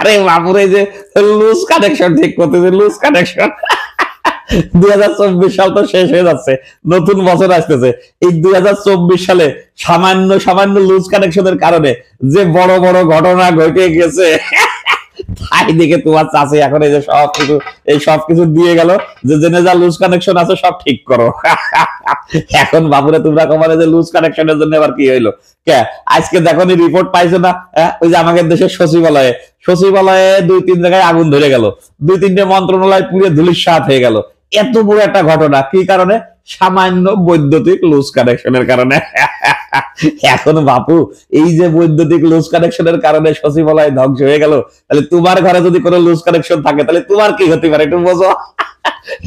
আরে বাপুরে, যে লুজ কানেকশন ঠিক করতেছে, লুজ কানেকশন। 2024 সাল তো শেষ হয়ে যাচ্ছে, নতুন বছর আসতেছে। এই 2024 সালে সামান্য সামান্য লুজ কানেকশনের কারণে যে বড় বড় ঘটনা ঘটে গেছে, তাই দেখে তোমার চাষে এখন এই যে সবকিছু দিয়ে গেল, যে জেনে যা লুজ কানেকশন আছে সব ঠিক করো। এখন বাবুরে তোমরা কমালে যে লুজ কানেকশনের জন্য আবার কি হইলো? কে আজকে দেখো রিপোর্ট পাইছো না? ওই যে আমাদের দেশের সচিবালয়ে 2-3 জায়গায় আগুন ধরে গেল, 2-3টে মন্ত্রণালয় পুড়ে ধুলিস্যাৎ হয়ে গেল। এত বড় একটা ঘটনা কি কারণে? সামান্য বৈদ্যুতিক লুজ কানেকশনের কারণে। এখন বাপু, এই যে বৈদ্যুতিক লুজ কানেকশনের কারণে সচিবালয় ধ্বংস হয়ে গেল, তাহলে তোমার ঘরে যদি কোনো লুজ কানেকশন থাকে তাহলে তোমার কি হতে পারে একটু বোঝো।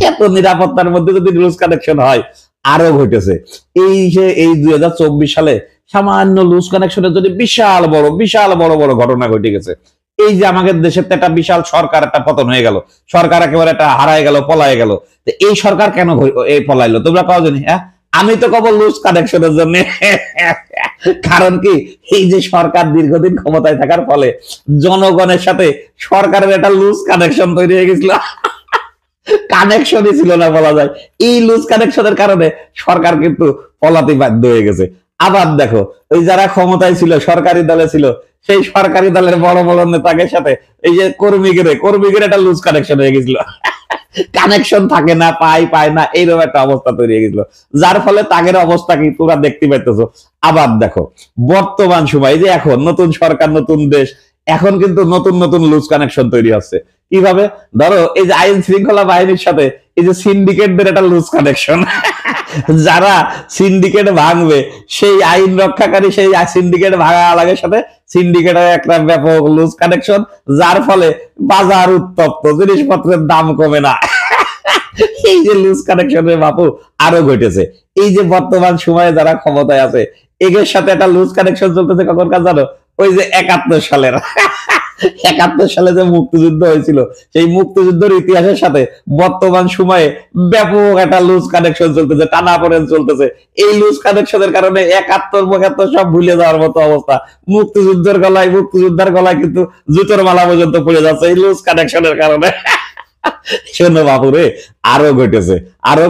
এত নিরাপত্তার মধ্যে যদি লুজ কানেকশন হয়। আরো ঘটেছে এই 2024 সালে সামান্য লুজ কানেকশনের জন্য বিশাল বড় বড় ঘটনা ঘটে গেছে। এই যে আমাদের দেশের একটা বিশাল সরকার একটা পতন হয়ে গেল, সরকার একেবারে একটা হারায় গেল, পলায় গেল। এই সরকার কেন এই পলাইলো তোমরা কাও জানি? আমি তো কব লুজ কানেকশনের জন্য। কারণ কি, এই যে সরকার দীর্ঘদিন ক্ষমতায় থাকার ফলে জনগণের সাথে সরকারের একটা লুজ কানেকশন তৈরি হয়ে গেছিল। কানেকশনই ছিল না বলা যায়। এই লুজ কানেকশনের কারণে সরকার কিন্তু পলাতে বাধ্য হয়ে গেছে। আবার দেখো, ওই যারা ক্ষমতায় ছিল, সরকারি দলে ছিল, সেই সরকারি দলের বড় বড় নেতাদের সাথে এই যে কর্মীদের একটা লুজ কানেকশন হয়ে গেছিল। কানেকশন থাকে না, পায় না, এইরকম একটা অবস্থা তৈরি হয়ে গেছিল, যার ফলে তাদের অবস্থা কি তোমরা দেখতে পাইতেছো। আবার দেখো বর্তমান সময় যে এখন নতুন সরকার, নতুন দেশ, এখন কিন্তু নতুন নতুন লুজ কানেকশন তৈরি হচ্ছে। কিভাবে? ধরো এই যে আইন শৃঙ্খলা বাহিনীর সাথে এই যে সিন্ডিকেটদের একটা লুজ কানেকশন। যারা সিন্ডিকেট ভাঙবে, সেই আইন রক্ষাকারী সেই সিন্ডিকেট ভাঙা আলাগের সাথে সিন্ডিকেটের একটা ব্যাপক লুজ কানেকশন, যার ফলে বাজার উত্তপ্ত, জিনিসপত্রের দাম কমে না। এই যে লুজ কানেকশনের বাপু আরো ঘটেছে। এই যে বর্তমান সময়ে যারা ক্ষমতায় আছে, এদের সাথে একটা লুজ কানেকশন চলতেছে কখনকার জানো? ওই যে 71 সালের 71 সালে যে মুক্তিযুদ্ধ হয়েছিল, সেই মুক্তিযুদ্ধের ইতিহাসের সাথে বর্তমান সময়ে ব্যাপক একটা লুজ কানেকশন চলতেছে, টানাপোড়েন চলতেছে। এই লুজ কানেকশনের কারণে 71 সব ভুলে যাওয়ার মতো অবস্থা। মুক্তিযুদ্ধের গলায় কিন্তু জুতোর মালা পর্যন্ত পড়ে যাচ্ছে এই লুজ কানেকশনের কারণে। শোনো বাপুরে, আরো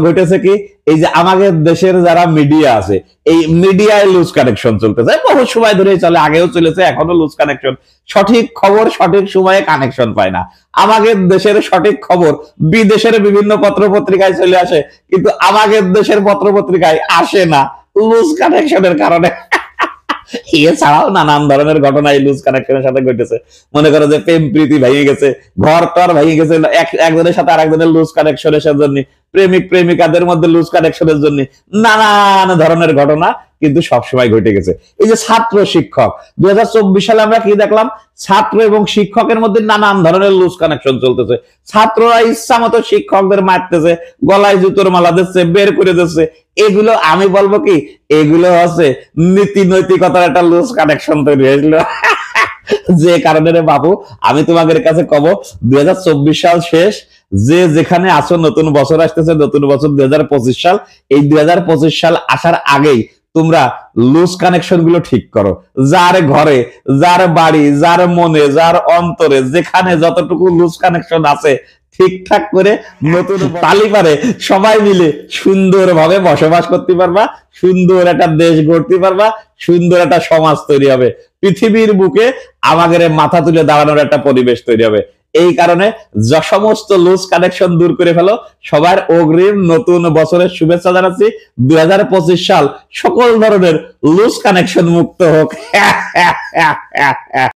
ঘটেছে কি, এই যে আমাদের দেশের যারা মিডিয়া আছে, এই মিডিয়ায় লুজ কানেকশন চলতেছে বহু সময় ধরে চলে, আগেও চলেছে, এখনো লুজ কানেকশন। সঠিক খবর সঠিক সময়ে কানেকশন পায় না। আমাদের দেশের সঠিক খবর বিদেশের বিভিন্ন পত্র পত্রিকায় চলে আসে, কিন্তু আমাদের দেশের পত্র পত্রিকায় আসে না, লুজ কানেকশনের কারণে। এছাড়াও নানান ধরনের ঘটনা এই লুজ কানেকশনের সাথে ঘটেছে। মনে করো যে প্রেম প্রীতি ভেঙে গেছে, ঘর টর ভেঙে গেছে একজনের সাথে আরেকজনের লুজ কানেকশনের জন্য, প্রেমিক প্রেমিকাদের মধ্যে লুজ কানেকশনের জন্য নানান ধরনের ঘটনা কিন্তু সবসময় ঘটে গেছে। এই যে ছাত্র শিক্ষক, 2024 সালে আমরা কি দেখলাম? ছাত্র এবং শিক্ষকের মধ্যে নানান ধরনের লুজ কানেকশন চলতেছে। ছাত্ররা ইচ্ছা মতো শিক্ষকদের মারতেছে, গলায় জুতোর মালা দিচ্ছে, বের করে দিচ্ছে। এগুলো আমি বলবো কি, এগুলো হচ্ছে নীতি নৈতিকতার একটা লুজ কানেকশন তৈরি হয়েছিল। যে কারণে রে বাবু, আমি তোমাদের কাছে কব, 2024 সাল শেষ, যে যেখানে আছো, নতুন বছর আসতেছে, নতুন বছর 2025 সাল। এই 2025 সাল আসার আগেই তোমরা লুজ কানেকশন গুলো ঠিক করো। যার ঘরে, যার বাড়ি, যার মনে, যার অন্তরে, যেখানে যতটুকু লুজ কানেকশন আছে ঠিকঠাক করে নতুন তালিকারে সবাই মিলে সুন্দরভাবে বসবাস করতে পারবা, সুন্দর একটা দেশ গড়তে পারবা, সুন্দর একটা সমাজ তৈরি হবে। পৃথিবীর বুকে আমাদের মাথা তুলে দাঁড়ানোর একটা পরিবেশ তৈরি হবে। এই কারণে সমস্ত লুজ কানেকশন দূর করে ফেলো। সবার অগ্রিম নতুন বছরের শুভেচ্ছা জানাচ্ছি। 2025 সাল সকল ধরনের লুজ কানেকশন মুক্ত হোক।